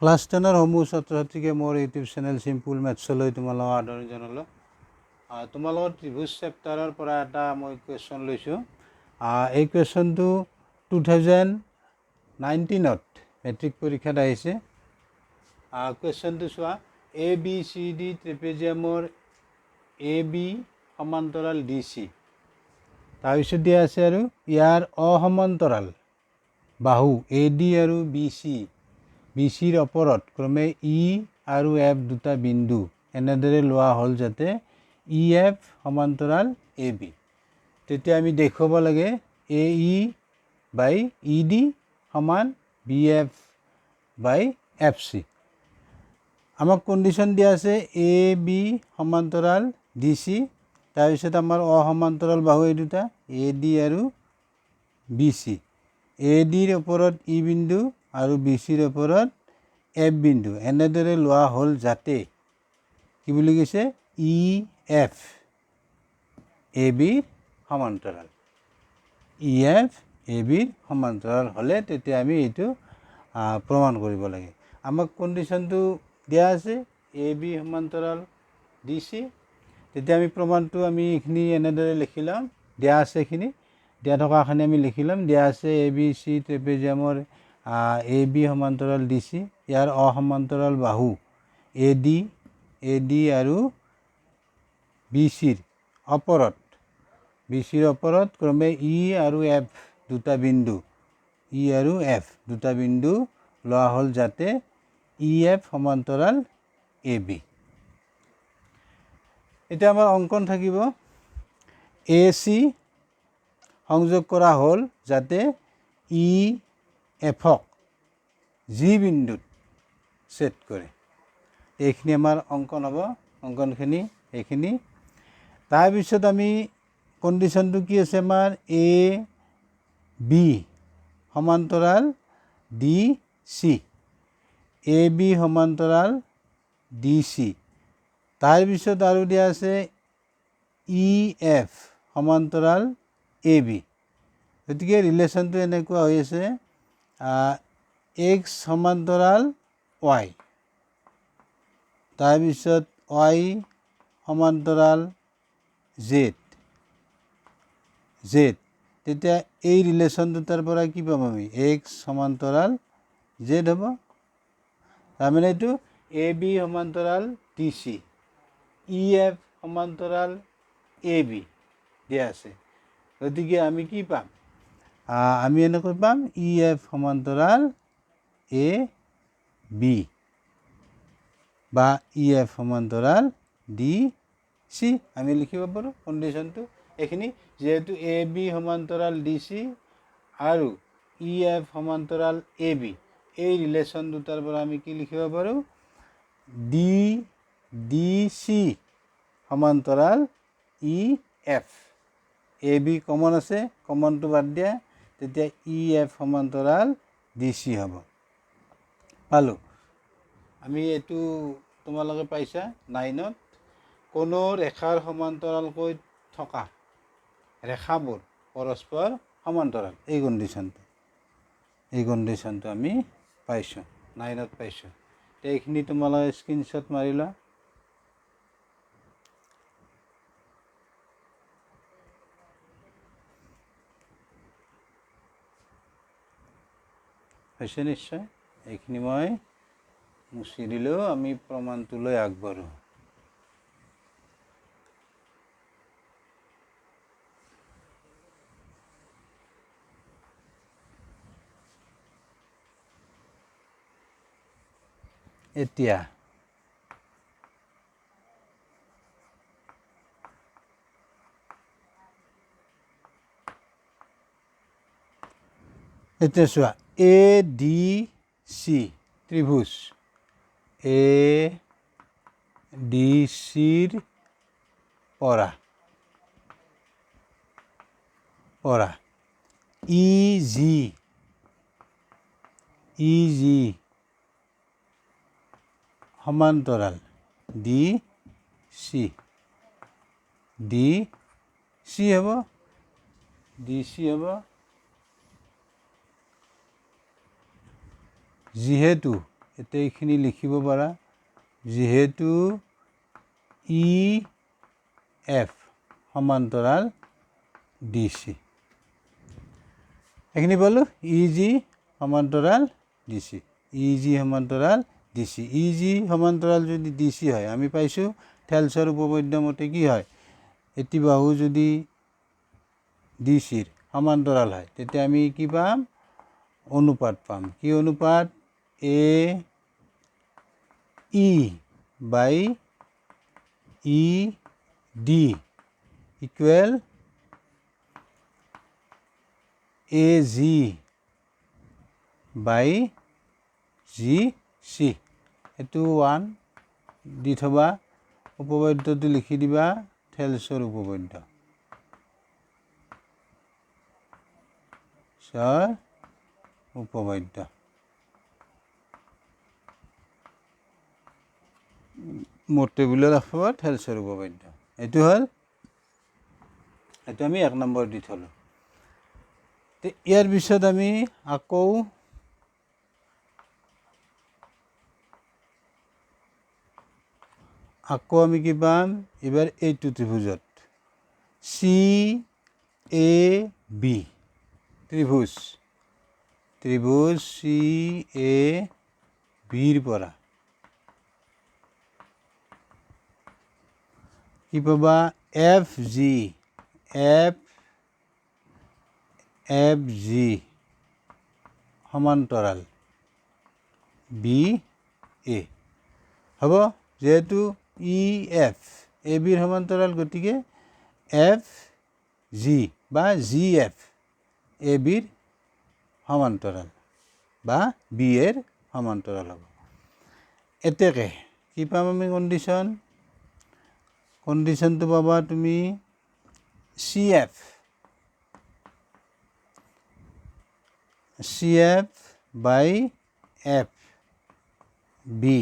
Class 10ৰ সমূহ ছাত্ৰ ছাত্ৰীকে মোৰ ইউটিউব চেনেল চিম্পুল মেথছলৈ তোমালোকক আদৰণি জনালোঁ। তোমালোকৰ ত্ৰিভুজ চেপ্টাৰৰ পৰা এটা মই কুৱেশ্যন লৈছোঁ। এই কুৱেশ্যনটো 2019ত মেট্ৰিক পৰীক্ষাত আহিছে। কুৱেশ্যনটো চোৱা, ABCD ট্ৰেপেজিয়ামৰ AB সমান্তৰাল DC, তাৰপিছত দিয়া আছে আৰু ইয়াৰ অসমান্তৰাল বাহু AD আৰু BCৰ ওপৰত ক্ৰমে E আৰু F দুটা বিন্দু এনেদৰে লোৱা হ'ল যাতে EF সমান্তৰাল AB। তেতিয়া আমি দেখুৱাব লাগে AE বাই ED সমান BF বাই FC। আমাক কণ্ডিশ্যন দিয়া আছে AB সমান্তৰাল DC, তাৰপিছত আমাৰ অসমান্তৰাল বাহু এই দুটা AD আৰু BC। ADৰ ওপৰত E বিন্দু আৰু BCৰ ওপৰত F বিন্দু এনেদৰে লোৱা হ'ল যাতে কি বুলি কৈছে EF ABৰ সমান্তৰাল। EF ABৰ সমান্তৰাল হ'লে তেতিয়া আমি এইটো প্ৰমাণ কৰিব লাগে। আমাক কণ্ডিশ্যনটো দিয়া আছে AB সমান্তৰাল DC। তেতিয়া আমি প্ৰমাণটো আমি এইখিনি এনেদৰে লিখি ল'ম, দিয়া আছে এইখিনি, দিয়া থকাখিনি আমি লিখি ল'ম। দিয়া আছে ABC ট্ৰেপেজিয়ামৰ AB সমান্তৰাল DC, ইয়াৰ অসমান্তৰাল বাহু AD আৰু BCৰ ওপৰত ক্ৰমে E আৰু F দুটা বিন্দু লোৱা হ'ল যাতে EF সমান্তৰাল AB। এতিয়া আমাৰ অংকন থাকিব AC সংযোগ কৰা হ'ল যাতে EFক G বিন্দুত ছেট কৰে। এইখিনি আমাৰ অংকন হ'ব, অংকনখিনি এইখিনি। তাৰপিছত আমি কণ্ডিশ্যনটো কি আছে আমাৰ AB সমান্তৰাল DC, AB সমান্তৰাল DC। তাৰপিছত আৰু দিয়া আছে EF সমান্তৰাল AB। গতিকে ৰিলেশ্যনটো এনেকুৱা হৈ আছে X সমান্তৰাল Y, তাৰপিছত Y সমান্তৰাল Z। তেতিয়া এই ৰিলেশ্যন দুটাৰ পৰা কি পাম আমি X সমান্তৰাল Z হ'ব। তাৰমানে এইটো AB সমান্তৰাল DC, EF সমান্তৰাল AB দিয়া আছে। গতিকে আমি কি পাম, আমি এনেকৈ পাম EF সমান্তৰাল AB বা EF সমান্তৰাল DC আমি লিখিব পাৰোঁ কণ্ডিশ্যনটো এইখিনি। যিহেতু AB সমান্তৰাল DC আৰু EF সমান্তৰাল AB, এই ৰিলেশ্যন দুটাৰ পৰা আমি কি লিখিব পাৰোঁ DC সমান্তৰাল EF। AB কমন আছে, কমনটো বাদ দিয়া, তেতিয়া EF সমান্তৰাল DC হ'ব। পালোঁ আমি। এইটো তোমালোকে পাইছা 9ত। কোনো ৰেখাৰ সমান্তৰালকৈ থকা ৰেখাবোৰ পৰস্পৰ সমান্তৰাল, এই কণ্ডিশ্যনটো আমি পাইছোঁ 9ত পাইছোঁ। এইখিনি তোমালোকে স্ক্ৰীনশ্বট মাৰি লোৱা। হৈছে নিশ্চয়। এইখিনি মই মুচি দিলেও আমি প্ৰমাণটোলৈ আগবাঢ়োঁ। এতিয়া চোৱা ADC ত্ৰিভুজ ADCৰ পৰা EG সমান্তৰাল DC হ'ব, যিহেতু এতিয়া এইখিনি লিখিব পাৰা যিহেতু ই এফ সমান্তৰাল ডি চি এইখিনি পালোঁ ই জি সমান্তৰাল ডি চি ই জি সমান্তৰাল ডি চি ই জি সমান্তৰাল যদি ডি চি হয় আমি পাইছোঁ থেলছৰ উপপাদ্য মতে কি হয় এটি বাহু যদি ডি চিৰ সমান্তৰাল হয় তেতিয়া আমি কি পাম অনুপাত পাম কি অনুপাত এ E by E D equal A G by G C এইটো 1 দি থবা উপপাদ্যটো লিখি দিবা থেলছৰ উপপাদ্য উপপাদ্য মোৰ টেবুলত ৰাখিব থেলছৰ উপপাদ্য এইটো হ'ল এইটো আমি 1 নম্বৰ দি থলোঁ ইয়াৰ পিছত আমি আকৌ আমি কি পাম এবাৰ এইটো ত্ৰিভুজত চি এ বি ত্ৰিভুজ চি এ বিৰ পৰা কি পাবা এফ জি সমান্তৰাল বি এ হ'ব যেহেতু ই এফ এ বিৰ সমান্তৰাল গতিকে এফ জি বা জি এফ এ বিৰ সমান্তৰাল বা বি এৰ সমান্তৰাল হ'ব এতেকে কি পাম আমি কণ্ডিশ্যনটো পাবা তুমি C F by F B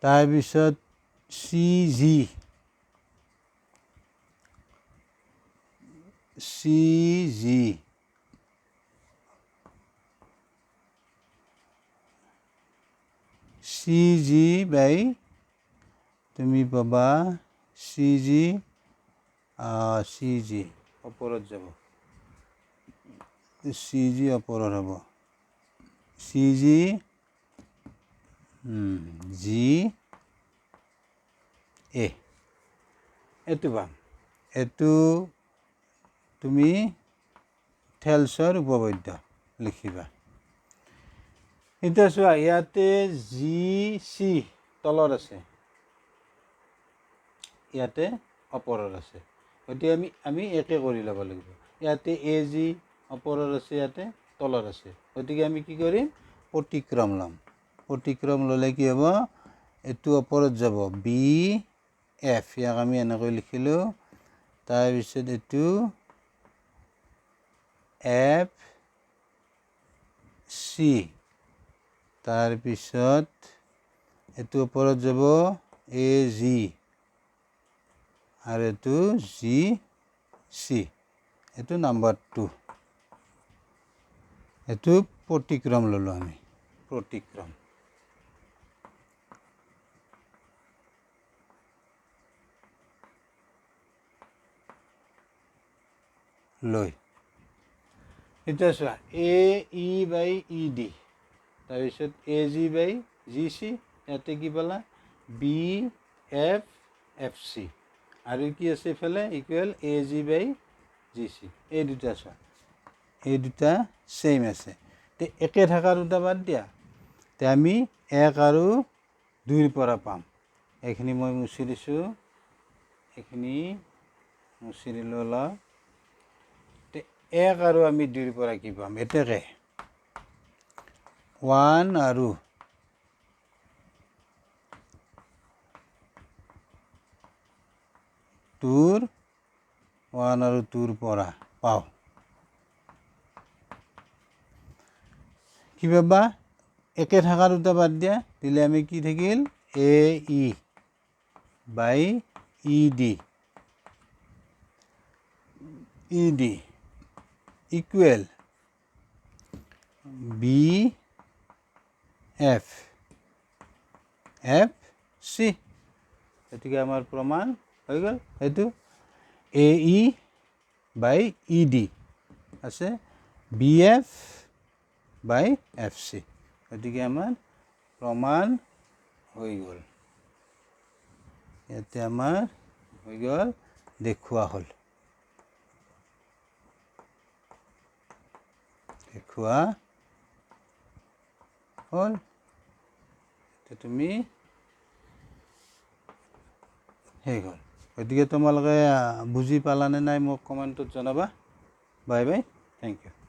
তাৰপিছত চি জি বাই তুমি পাবা চি জি ওপৰত যাব চি জি ওপৰত হ'ব চি জি জি এ এইটো পাম এইটো তুমি থেলছৰ উপপাদ্য লিখিবা এতিয়া চোৱা ইয়াতে জি চি তলত আছে ইয়াতে ওপৰত আছে গতিকে আমি একে কৰি ল'ব লাগিব ইয়াতে এ জি ওপৰত আছে ইয়াতে তলত আছে গতিকে আমি কি কৰিম প্ৰতিক্ৰম ল'ম প্ৰতিক্ৰম ল'লে কি হ'ব এইটো ওপৰত যাব বি এফ ইয়াক আমি এনেকৈ লিখিলোঁ তাৰপিছত এইটো এফ চি তাৰপিছত এইটো ওপৰত যাব এ জি আৰু এইটো জি চি এইটো নাম্বাৰ 2 এইটো প্ৰতিক্ৰম ল'লোঁ আমি প্ৰতিক্ৰম লৈ এতিয়া চোৱা এ ই বাই ই ডি তাৰপিছত এ জি বাই জি চি ইয়াতে কি পালা বি এফ চি আৰু কি আছে ইফালে ইকুৱেল এ জি বাই জি চি এই দুটা চোৱা এই দুটা ছেইম আছে তে একে থকা দুটা বাদ দিয়া তে আমি 1 আৰু 2ৰ পৰা পাম এইখিনি মই মুছি দিছোঁ এইখিনি মুছি দিলোঁ অলপ তে 1 আৰু আমি 2ৰ পৰা কি পাম এতেকে 1 আৰু 2ৰ পৰা পাওঁ কি পাবা একে থকা দুটা বাদ দিয়া দিলে আমি কি থাকিল A E by E D equal B F F C গতিকে আমাৰ প্ৰমাণ হৈ গ'ল সেইটো A E by E D আছে B F by F C গতিকে আমাৰ প্ৰমাণ হৈ গ'ল ইয়াতে আমাৰ হৈ গ'ল দেখুওৱা হ'ল এতিয়া তুমি হৈ গ'ল গতিকে তোমালোকে বুজি পালানে নাই মোক কমেণ্টত জনাবা বাই বাই থেংক ইউ